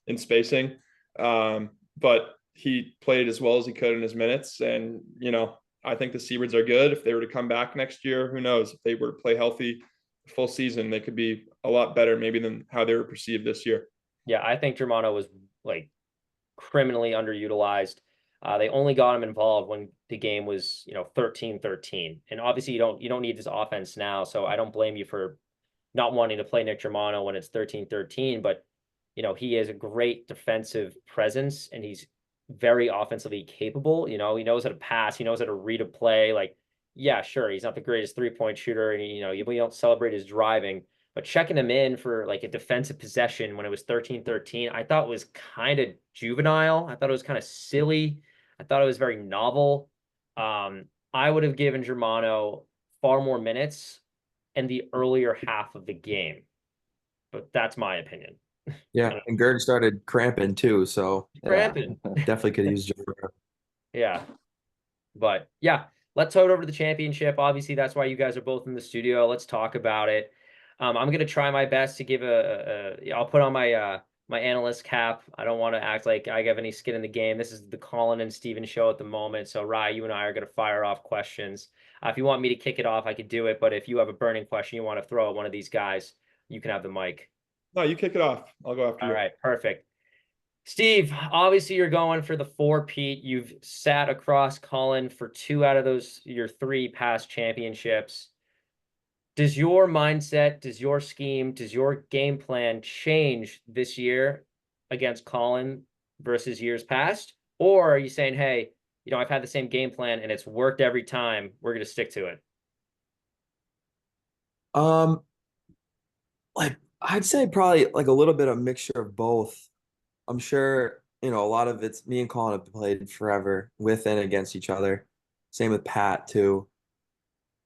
and spacing. But he played as well as he could in his minutes. And, you know, I think the Seabirds are good. If they were to come back next year, who knows? If they were to play healthy full season, they could be a lot better maybe than how they were perceived this year. Yeah, I think Germano was like criminally underutilized. They only got him involved when the game was, you know, 13-13. And obviously you don't need this offense now. So I don't blame you for not wanting to play Nick Germano when it's 13-13, but you know, he is a great defensive presence and he's very offensively capable. You know, he knows how to pass, he knows how to read a play. Like, yeah, sure, he's not the greatest three-point shooter, and you know, you don't celebrate his driving, but checking him in for like a defensive possession when it was 13-13, I thought was kind of juvenile. I thought it was kind of silly. I thought it was very novel. I would have given Germano far more minutes in the earlier half of the game, but that's my opinion. Yeah, and Gerg started cramping too, so Cramping. definitely could use Joe. Yeah. But yeah, let's head over to the championship. Obviously, that's why you guys are both in the studio. Let's talk about it. I'm gonna try my best to give I'll put on my analyst cap. I don't want to act like I have any skin in the game. This is the Colin and Steven show at the moment. So Rye, you and I are gonna fire off questions. If you want me to kick it off, I could do it. But if you have a burning question you want to throw at one of these guys, you can have the mic. No, you kick it off. I'll go after you. All right, perfect. Steve, obviously you're going for the four-peat. You've sat across Colin for two out of your three past championships. Does your mindset, does your scheme, does your game plan change this year against Colin versus years past? Or are you saying, hey, you know, I've had the same game plan and it's worked every time. We're going to stick to it. Like I'd say probably like a little bit of mixture of both. I'm sure, you know, a lot of it's me and Colin have played forever with and against each other. Same with Pat too.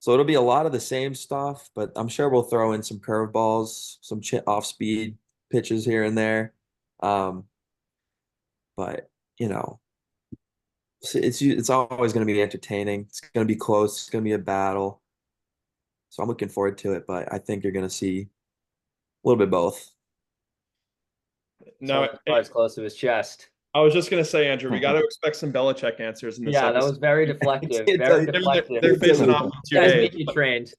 So it'll be a lot of the same stuff, but I'm sure we'll throw in some curveballs, some off speed pitches here and there. But you know, it's always going to be entertaining. It's going to be close. It's going to be a battle. So I'm looking forward to it, but I think you're going to see a little bit both. No, As close to his chest. I was just gonna say, Andrew, we got to expect some Belichick answers in this Yeah, episode. that was very deflective. Very deflective. They're facing off in 2 You guys days. need to be trained.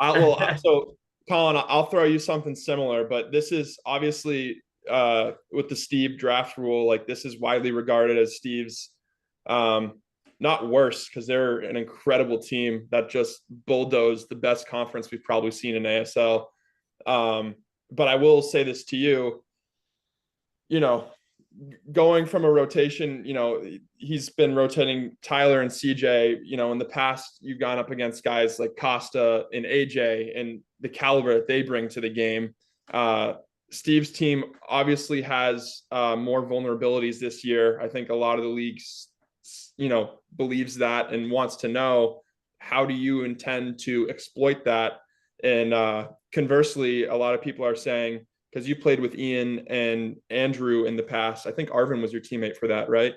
So Colin, I'll throw you something similar, but this is obviously with the Steve draft rule, like this is widely regarded as Steve's not worse, because they're an incredible team that just bulldozed the best conference we've probably seen in ASL. But I will say this to you, you know, going from a rotation, you know, he's been rotating Tyler and CJ. You know, in the past, you've gone up against guys like Costa and AJ and the caliber that they bring to the game. Steve's team obviously has more vulnerabilities this year. I think a lot of the leagues, you know, believes that and wants to know, how do you intend to exploit that? And conversely, a lot of people are saying, because you played with Ian and Andrew in the past. I think Arvin was your teammate for that, right?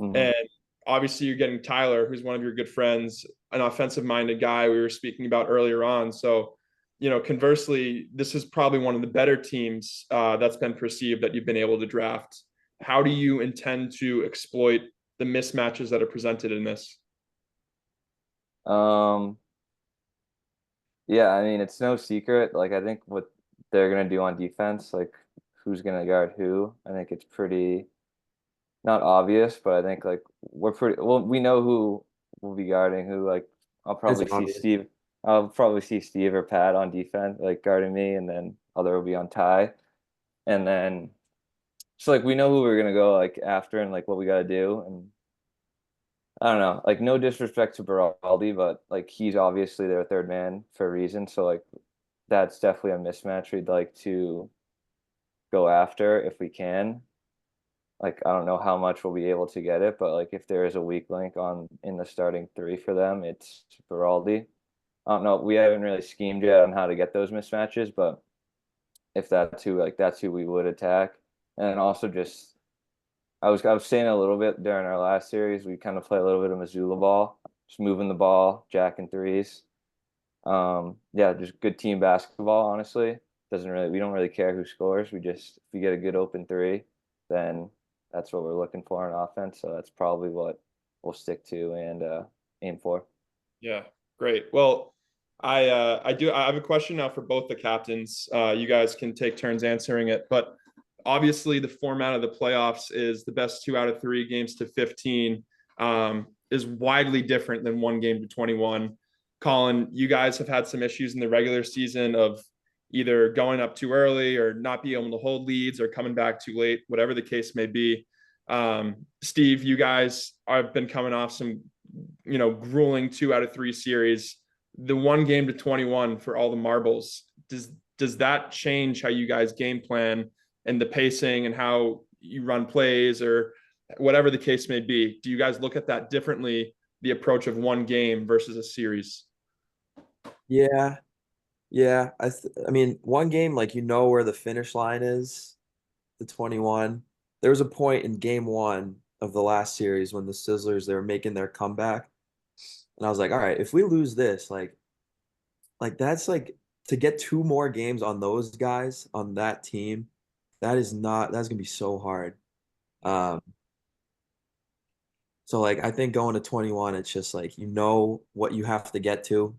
Mm-hmm. And obviously you're getting Tyler, who's one of your good friends, an offensive-minded guy we were speaking about earlier on. So, you know, conversely, this is probably one of the better teams that's been perceived that you've been able to draft. How do you intend to exploit the mismatches that are presented in this? Yeah, I mean, it's no secret. Like, I think what they're gonna do on defense, like who's gonna guard who, I think it's pretty not obvious, but I think like we're pretty well, we know who will be guarding who. Like, I'll It's probably see obvious. Steve. I'll probably see Steve or Pat on defense, like guarding me, and then other will be on Ty. And then so like we know who we're gonna go like after and like what we gotta do. And I don't know, like no disrespect to Beraldi, but like he's obviously their third man for a reason. So like that's definitely a mismatch we'd like to go after if we can. Like I don't know how much we'll be able to get it, but like if there is a weak link on in the starting three for them, it's Beraldi. I don't know. We haven't really schemed yet on how to get those mismatches, but if that's who like that's who we would attack. And also just I was saying a little bit during our last series, we kind of play a little bit of Missoula ball, just moving the ball, jacking threes. Yeah, just good team basketball, honestly. Doesn't really we don't really care who scores. We just if we get a good open three, then that's what we're looking for in offense. So that's probably what we'll stick to and aim for. Yeah, great. Well, I have a question now for both the captains. You guys can take turns answering it, but obviously the format of the playoffs is the best 2 out of 3 games to 15 is widely different than 1 game to 21. Colin, you guys have had some issues in the regular season of either going up too early or not being able to hold leads or coming back too late, whatever the case may be. Steve, you guys have been coming off some grueling 2 out of 3 series. The 1 game to 21 for all the marbles. Does that change how you guys game plan and the pacing and how you run plays or whatever the case may be? Do you guys look at that differently, the approach of 1 game versus a series? Yeah, yeah. I mean, 1 game, like where the finish line is, the 21. There was a point in game 1 of the last series when the Sizzlers they were making their comeback, and I was like, all right, if we lose this, like that's like to get 2 more games on those guys on that team, that's gonna be so hard. Um, so like I think going to 21, it's just like what you have to get to.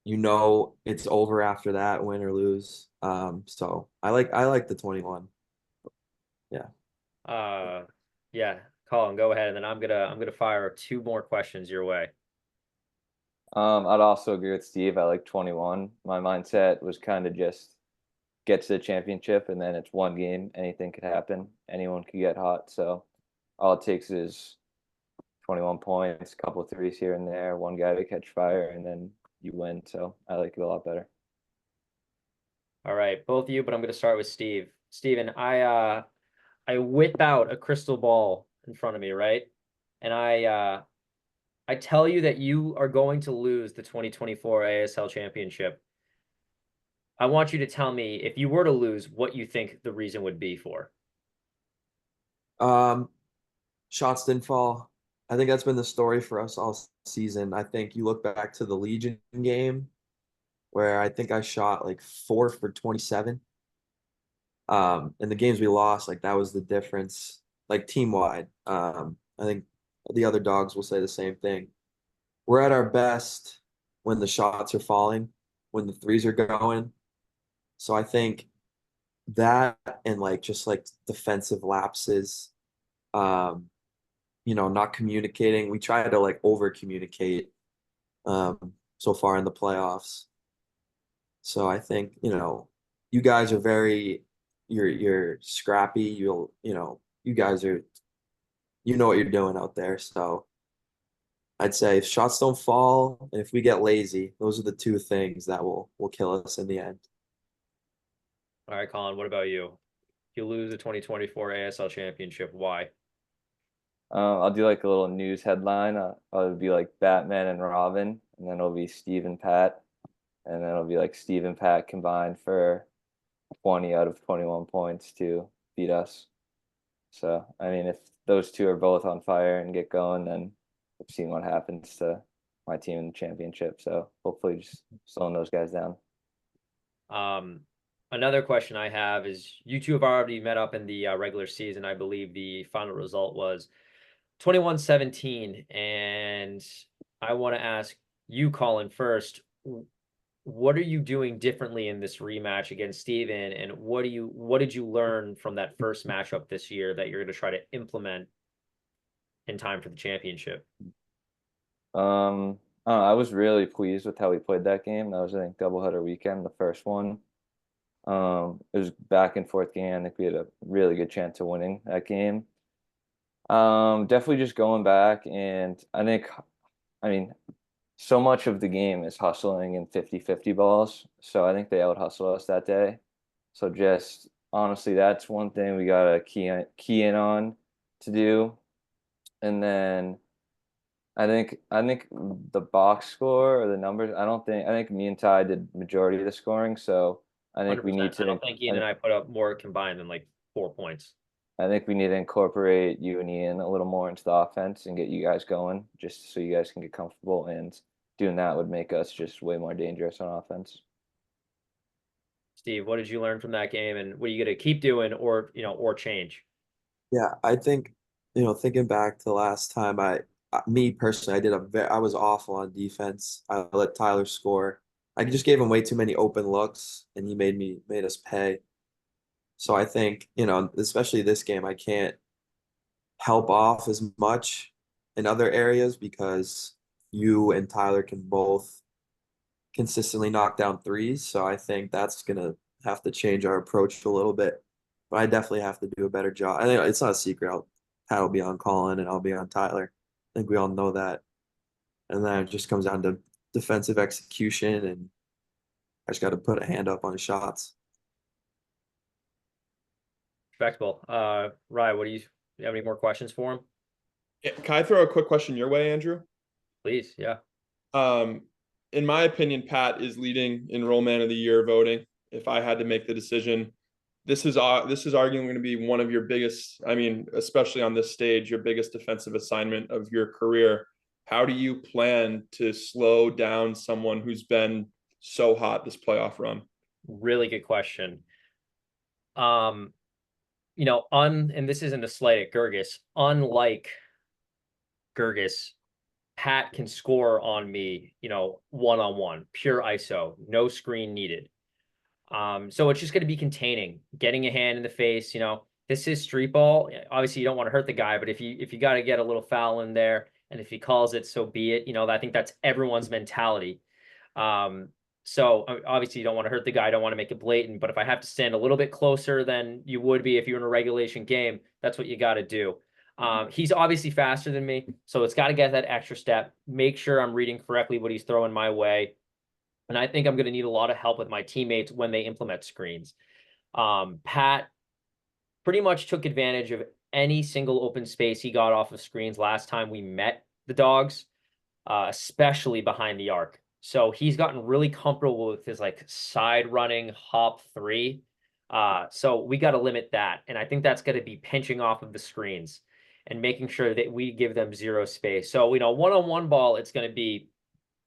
It's over after that, win or lose. So I like the 21. Yeah. Yeah, Colin, go ahead, and then I'm gonna fire 2 more questions your way. I'd also agree with Steve. I like 21. My mindset was kind of just get to the championship and then it's 1 game. Anything could happen. Anyone could get hot. So all it takes is 21 points, a couple of threes here and there, one guy to catch fire, and then you win. So I like it a lot better. All right, both of you, but I'm gonna start with Steve. Steven, I whip out a crystal ball in front of me, right? And I tell you that you are going to lose the 2024 ASL championship. I want you to tell me if you were to lose, what you think the reason would be for. Um, Shots didn't fall. I think that's been the story for us all season. I think you look back to the Legion game where I think I shot like 4 for 27. In the games we lost, like that was the difference, like team wide. I think the other dogs will say the same thing. We're at our best when the shots are falling, when the threes are going. So I think that and like just like defensive lapses, not communicating. We try to like over communicate so far in the playoffs. So I think, you guys are you're scrappy. You guys are what you're doing out there. So I'd say if shots don't fall and if we get lazy, those are the 2 things that will kill us in the end. All right, Colin, what about you? If you lose the 2024 ASL championship, why? I'll do like a little news headline. It'll be like Batman and Robin, and then it'll be Steve and Pat, and then it'll be like Steve and Pat combined for 20 out of 21 points to beat us. So, I mean, if those two are both on fire and get going, then we've seen what happens to my team in the championship. So hopefully just slowing those guys down. Another question I have is you two have already met up in the regular season. I believe the final result was 21-17. And I want to ask you, Colin, first, what are you doing differently in this rematch against Steven? And what did you learn from that first matchup this year that you're going to try to implement in time for the championship? I was really pleased with how we played that game. That was, I think, doubleheader weekend, the first one. It was back and forth game. I think we had a really good chance of winning that game. Definitely just going back, and I mean, so much of the game is hustling and 50-50 balls. So I think they out hustle us that day. So just honestly, that's one thing we gotta key in on to do. And then I think the box score or the numbers, I think me and Ty did majority of the scoring. So I think we need 100%. I to don't think Ian and I put up more combined than like 4 points. I think we need to incorporate you and Ian a little more into the offense and get you guys going, just so you guys can get comfortable. And doing that would make us just way more dangerous on offense. Steve, what did you learn from that game, and what are you going to keep doing, or or change? Yeah, I think, thinking back to the last time me personally, I was awful on defense. I let Tyler score. I just gave him way too many open looks, and he made us pay. So I think, especially this game, I can't help off as much in other areas because you and Tyler can both consistently knock down threes. So I think that's gonna have to change our approach a little bit. But I definitely have to do a better job. I think it's not a secret. Pat will be on Colin and I'll be on Tyler. I think we all know that. And then it just comes down to defensive execution, and I just got to put a hand up on his shots. Respectable. Ryan, what do you have any more questions for him? Yeah, can I throw a quick question your way, Andrew? Please, yeah. In my opinion, Pat is leading in Roll Man of the Year voting. If I had to make the decision, this is arguably going to be one of your biggest, I mean, especially on this stage, your biggest defensive assignment of your career. How do you plan to slow down someone who's been so hot this playoff run? Really good question. And this isn't a slight at Gergis, unlike Gergis, Pat can score on me, one-on-one, pure ISO, no screen needed. So it's just going to be containing, getting a hand in the face. This is street ball. Obviously, you don't want to hurt the guy, but if you got to get a little foul in there, and if he calls it, so be it. I think that's everyone's mentality. So obviously, you don't want to hurt the guy. Don't want to make it blatant. But if I have to stand a little bit closer than you would be if you're in a regulation game, that's what you got to do. He's obviously faster than me, so it's got to get that extra step. Make sure I'm reading correctly what he's throwing my way. And I think I'm going to need a lot of help with my teammates when they implement screens. Pat pretty much took advantage of any single open space he got off of screens last time we met the Dogs, especially behind the arc. So he's gotten really comfortable with his like side running hop three. So we got to limit that. And I think that's going to be pinching off of the screens and making sure that we give them zero space. So, one-on-one ball, it's going to be,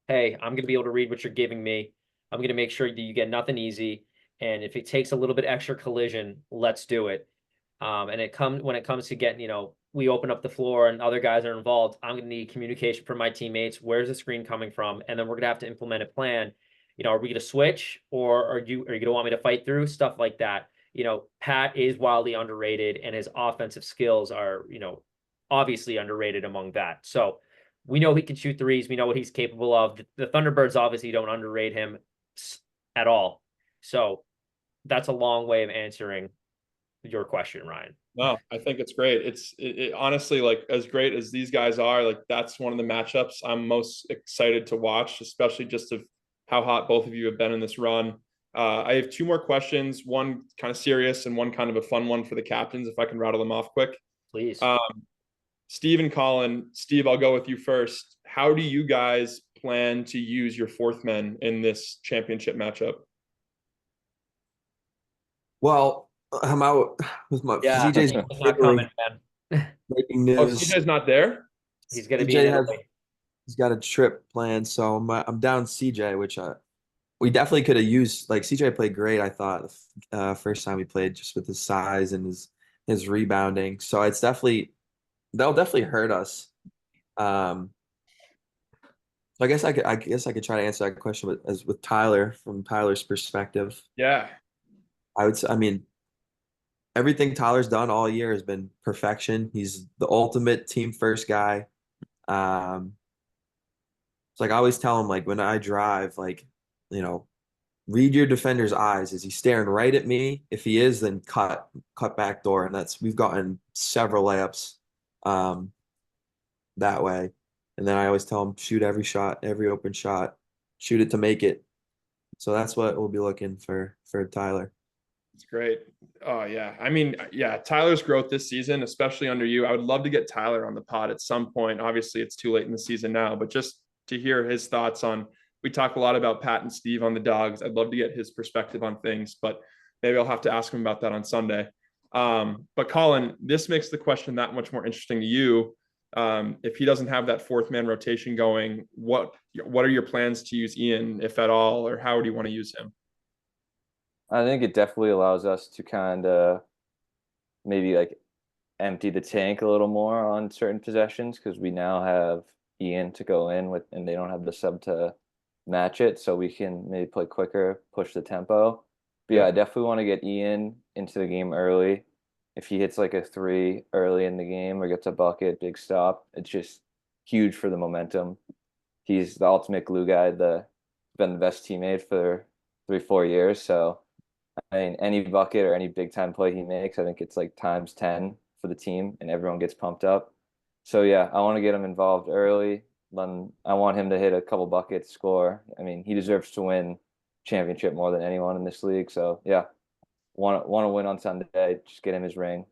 hey, I'm going to be able to read what you're giving me. I'm going to make sure that you get nothing easy. And if it takes a little bit extra collision, let's do it. And when it comes to getting, we open up the floor and other guys are involved, I'm going to need communication from my teammates. Where's the screen coming from? And then we're going to have to implement a plan. Are we going to switch, or are you going to want me to fight through stuff like that? Pat is wildly underrated, and his offensive skills are, obviously underrated among that. So we know he can shoot threes. We know what he's capable of. The Thunderbirds obviously don't underrate him at all. So that's a long way of answering your question, Ryan. No, I think it's great. It honestly, like, as great as these guys are, like, that's one of the matchups I'm most excited to watch, especially just of how hot both of you have been in this run. I have two more questions, one kind of serious and one kind of a fun one for the captains, if I can rattle them off quick. Please. Steve and Colin. Steve, I'll go with you first. How do you guys plan to use your fourth men in this championship matchup? Well, I'm out with my CJ's not coming, man. making news. Oh, CJ's not there? He's going to be in Italy. He's got a trip planned, so I'm down CJ, which we definitely could have used. Like, CJ played great, I thought, first time he played, just with his size and his rebounding. So that'll definitely hurt us. So I guess I could try to answer that question with Tyler, from Tyler's perspective. Yeah. I would say, I mean, everything Tyler's done all year has been perfection. He's the ultimate team first guy. Um, it's like I always tell him, like when I drive, like, you know, read your defender's eyes. Is he staring right at me? If he is, then cut back door. And we've gotten several layups um that way. And then I always tell him, shoot every shot, every open shot, shoot it to make it. So that's what we'll be looking for Tyler. It's great. Oh yeah. I mean, yeah, Tyler's growth this season, especially under you. I would love to get Tyler on the pod at some point. Obviously, it's too late in the season now, but just to hear his thoughts on, we talk a lot about Pat and Steve on the Dogs. I'd love to get his perspective on things, but maybe I'll have to ask him about that on Sunday. But Colin, this makes the question that much more interesting to you. If he doesn't have that fourth man rotation going, what are your plans to use Ian, if at all, or how do you want to use him? I think it definitely allows us to kind of maybe like empty the tank a little more on certain possessions because we now have Ian to go in with, and they don't have the sub to match it, so we can maybe play quicker, push the tempo. But yeah, I definitely want to get Ian into the game early. If he hits like a three early in the game or gets a bucket, big stop, it's just huge for the momentum. He's the ultimate glue guy, been the best teammate for 3, 4 years. So I mean, any bucket or any big time play he makes, I think it's like times 10 for the team and everyone gets pumped up. So yeah, I want to get him involved early. I want him to hit a couple buckets, score. I mean, he deserves to win championship more than anyone in this league. So yeah, want to win on Sunday. Just get him his ring.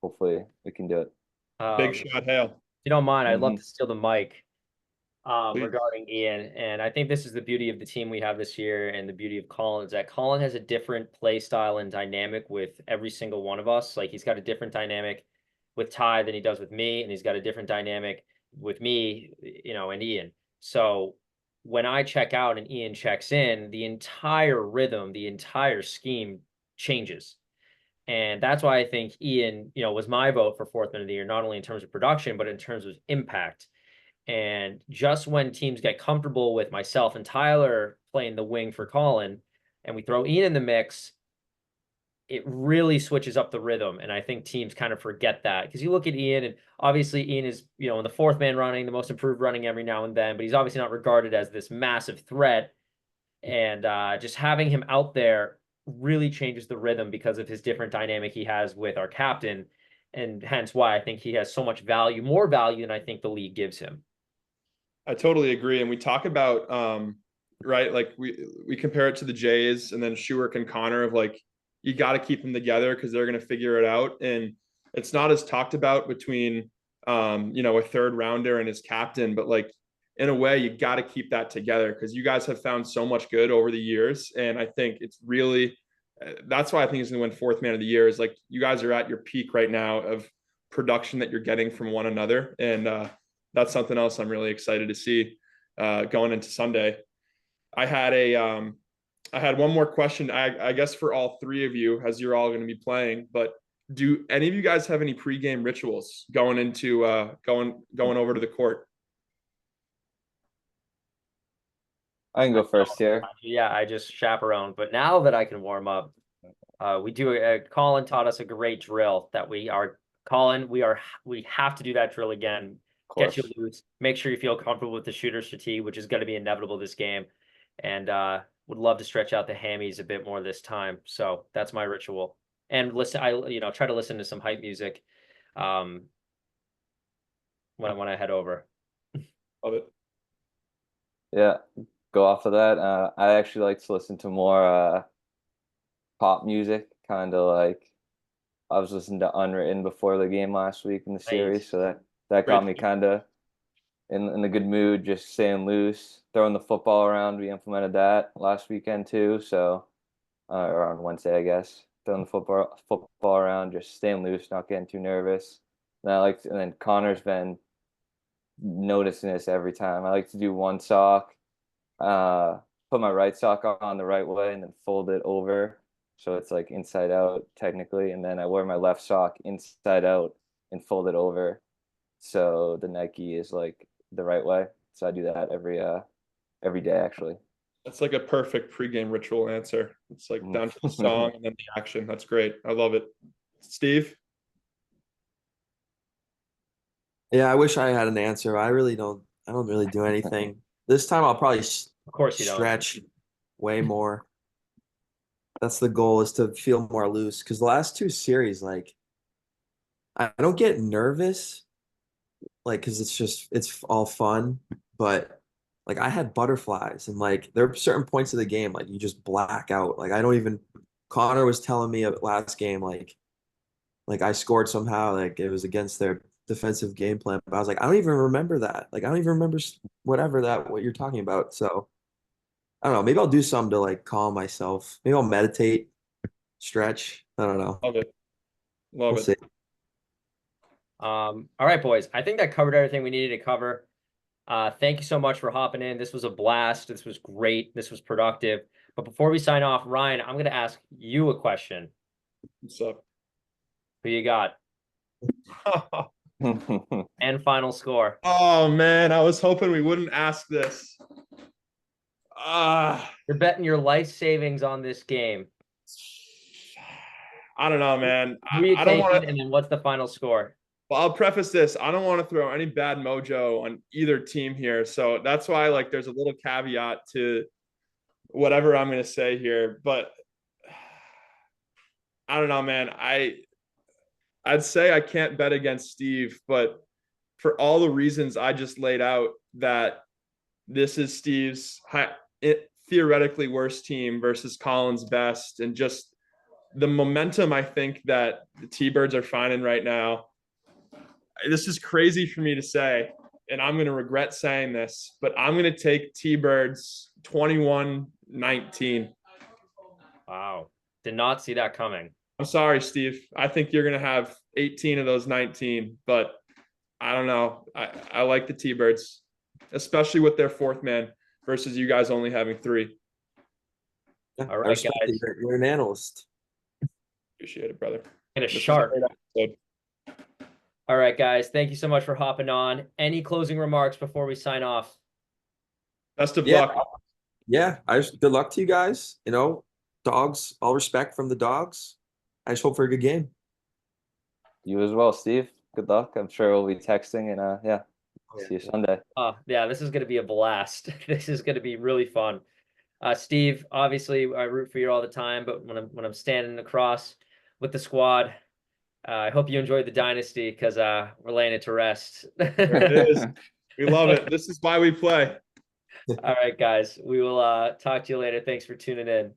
Hopefully we can do it. Big If shot, Hale. you don't mind, I'd love Mhm. to steal the mic Please. regarding Ian. And I think this is the beauty of the team we have this year and the beauty of Colin is that Colin has a different play style and dynamic with every single one of us. Like he's got a different dynamic with Ty than he does with me, and he's got a different dynamic with me, and Ian. So when I check out and Ian checks in, the entire rhythm, the entire scheme changes. And that's why I think Ian, was my vote for fourth man of the year, not only in terms of production, but in terms of impact. And just when teams get comfortable with myself and Tyler playing the wing for Colin, and we throw Ian in the mix, it really switches up the rhythm. And I think teams kind of forget that because you look at Ian, and obviously Ian is, in the fourth man running, the most improved running every now and then, but he's obviously not regarded as this massive threat. And just having him out there really changes the rhythm because of his different dynamic he has with our captain. And hence why I think he has so much value, more value than I think the league gives him. I totally agree. And we talk about right, like we compare it to the Jays and then Schuerk and Connor of like you got to keep them together because they're going to figure it out. And it's not as talked about between a third rounder and his captain, but like in a way you got to keep that together because you guys have found so much good over the years. And I think it's really that's why I think he's going to win fourth man of the year is like you guys are at your peak right now of production that you're getting from one another. And that's something else I'm really excited to see going into Sunday. I had one more question. I guess for all three of you, as you're all going to be playing. But do any of you guys have any pregame rituals going into going over to the court? I can go first here. Yeah, I just chaperone. But now that I can warm up, Colin taught us a great drill that Colin, we have to do that drill again. Of Get you course. loose. Make sure you feel comfortable with the shooter's fatigue, which is going to be inevitable this game. And would love to stretch out the hammies a bit more this time. So that's my ritual. And listen, I try to listen to some hype music when I head over. Love it. Yeah, go off of that. I actually like to listen to more pop music, kind of like I was listening to Unwritten before the game last week in the series, so that got me kind of in a good mood, just staying loose, throwing the football around. We implemented that last weekend too, so or on Wednesday, I guess. Throwing the football around, just staying loose, not getting too nervous. And then Connor's been noticing this every time. I like to do one sock, put my right sock on the right way, and then fold it over so it's like inside out technically, and then I wear my left sock inside out and fold it over so the Nike is like the right way. So I do that every day actually. That's like a perfect pregame ritual answer. It's like down to the song and then the action. That's great. I love it. Steve? Yeah, I wish I had an answer. I don't really do anything. This time I'll probably Of course you don't. stretch way more. That's the goal, is to feel more loose. Because the last two series, like, I don't get nervous, like, because it's all fun. But like, I had butterflies, and like, there are certain points of the game, like, you just black out. Like, I don't even. Connor was telling me last game, like I scored somehow, like it was against their defensive game plan. But I was like, I don't even remember that. Like, I don't even remember whatever what you're talking about. So I don't know. Maybe I'll do something to like calm myself. Maybe I'll meditate, stretch. I don't know. Love it. Love We'll it. see. All right, boys. I think that covered everything we needed to cover. Thank you so much for hopping in. This was a blast. This was great. This was productive. But before we sign off, Ryan, I'm going to ask you a question. What's up? Who you got? And final score. Oh man, I was hoping we wouldn't ask this. You're betting your life savings on this game. I don't know, man. Who are you I don't want taking, to. and then what's the final score? Well, I'll preface this. I don't want to throw any bad mojo on either team here. So that's why, like, there's a little caveat to whatever I'm going to say here. But I don't know, man. I'd say I can't bet against Steve, but for all the reasons I just laid out, that this is Steve's theoretically worst team versus Colin's best, and just the momentum I think that the T-Birds are finding right now. This is crazy for me to say, and I'm going to regret saying this, but I'm going to take T-Birds 21-19. Wow. Did not see that coming. I'm sorry, Steve. I think you're going to have 18 of those 19, but I don't know. I like the T-Birds, especially with their fourth man versus you guys only having three. Yeah, All right, I respect guys. it. You're an analyst. Appreciate it, brother. And a This was sharp. great episode. All right, guys. Thank you so much for hopping on. Any closing remarks before we sign off? Best of Yeah. luck. Yeah, good luck to you guys. You know, dogs, all respect from the dogs. I just hope for a good game. You as well, Steve. Good luck. I'm sure we'll be texting, and yeah, see you Sunday. Yeah, this is going to be a blast. This is going to be really fun. Steve, obviously I root for you all the time, but when I'm standing across with the squad, I hope you enjoyed the dynasty, because we're laying it to rest. There it is. We love it. This is why we play. All right, guys. We will talk to you later. Thanks for tuning in.